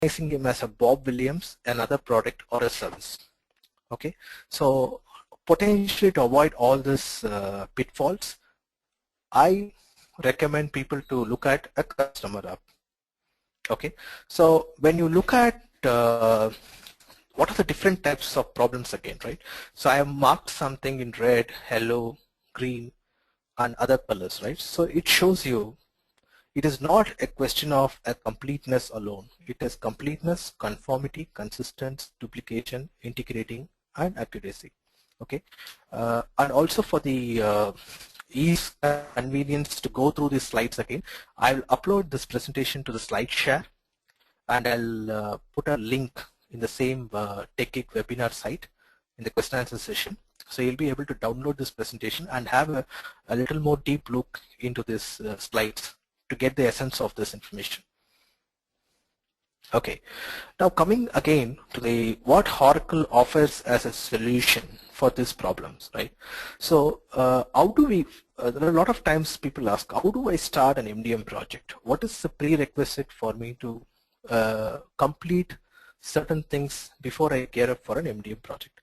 recognizing him as a Bob Williams, another product or a service. Okay, so potentially to avoid all these pitfalls, I recommend people to look at a customer app. Okay, so when you look at what are the different types of problems again, right? So I have marked something in red, yellow, green, and other colors, right? So it shows you it is not a question of a completeness alone. It is completeness, conformity, consistency, duplication, integrating, and accuracy. Okay, and also for the ease and convenience to go through these slides again, I'll upload this presentation to the SlideShare, and I'll put a link in the same TechGeek webinar site in the question and answer session. So you'll be able to download this presentation and have a little more deep look into these slides to get the essence of this information. Okay, now coming again to the what Oracle offers as a solution for these problems, right? So how do we, there are a lot of times people ask, how do I start an MDM project? What is the prerequisite for me to complete certain things before I gear up for an MDM project?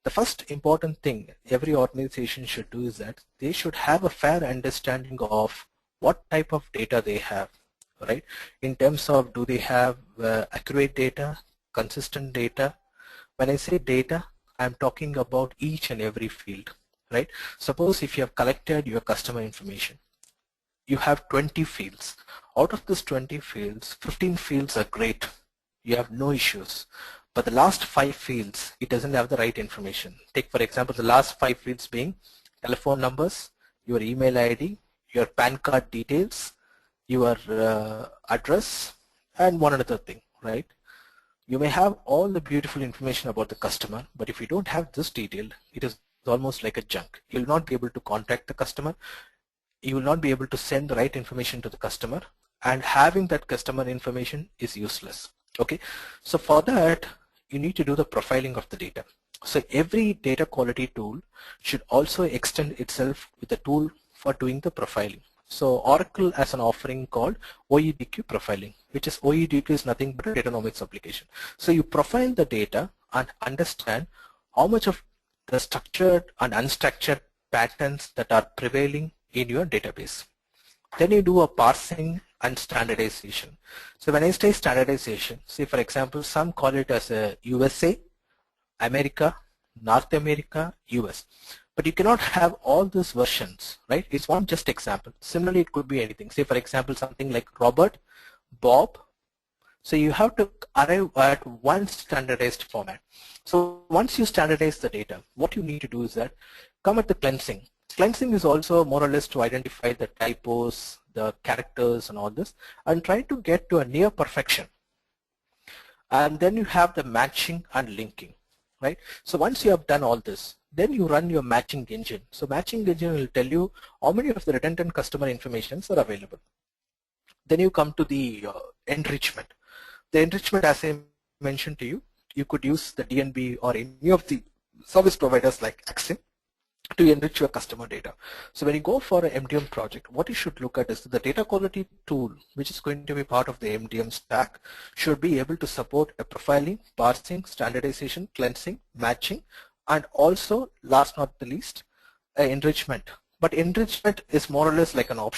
The first important thing every organization should do is that they should have a fair understanding of what type of data they have, right? In terms of, do they have accurate data, consistent data? When I say data, I'm talking about each and every field, right? Suppose if you have collected your customer information, you have 20 fields. Out of these 20 fields, 15 fields are great. You have no issues. But the last 5 fields, it doesn't have the right information. Take, for example, the last 5 fields being telephone numbers, your email ID, your PAN card details, your address, and one other thing, right? You may have all the beautiful information about the customer, but if you don't have this detail, it is almost like a junk. You'll not be able to contact the customer. You will not be able to send the right information to the customer, and having that customer information is useless. Okay, so for that, you need to do the profiling of the data. So every data quality tool should also extend itself with a tool for doing the profiling. So Oracle has an offering called OEDQ profiling, which is OEDQ is nothing but a datanomics application. So you profile the data and understand how much of the structured and unstructured patterns that are prevailing in your database. Then you do a parsing and standardization. So when I say standardization, say for example, some call it as a USA, America, North America, US. But you cannot have all these versions, right? It's one just example. Similarly, it could be anything. Say for example, something like Robert, Bob. So you have to arrive at one standardized format. So once you standardize the data, what you need to do is that come at the cleansing. Cleansing is also more or less to identify the typos, the characters and all this, and try to get to a near perfection. And then you have the matching and linking, right? So once you have done all this, then you run your matching engine. So matching engine will tell you how many of the redundant customer informations are available. Then you come to the enrichment. The enrichment, as I mentioned to you, you could use the DNB or any of the service providers like Axim to enrich your customer data. So when you go for an MDM project, what you should look at is the data quality tool, which is going to be part of the MDM stack, should be able to support a profiling, parsing, standardization, cleansing, matching, and also, last not the least, enrichment. But enrichment is more or less like an option.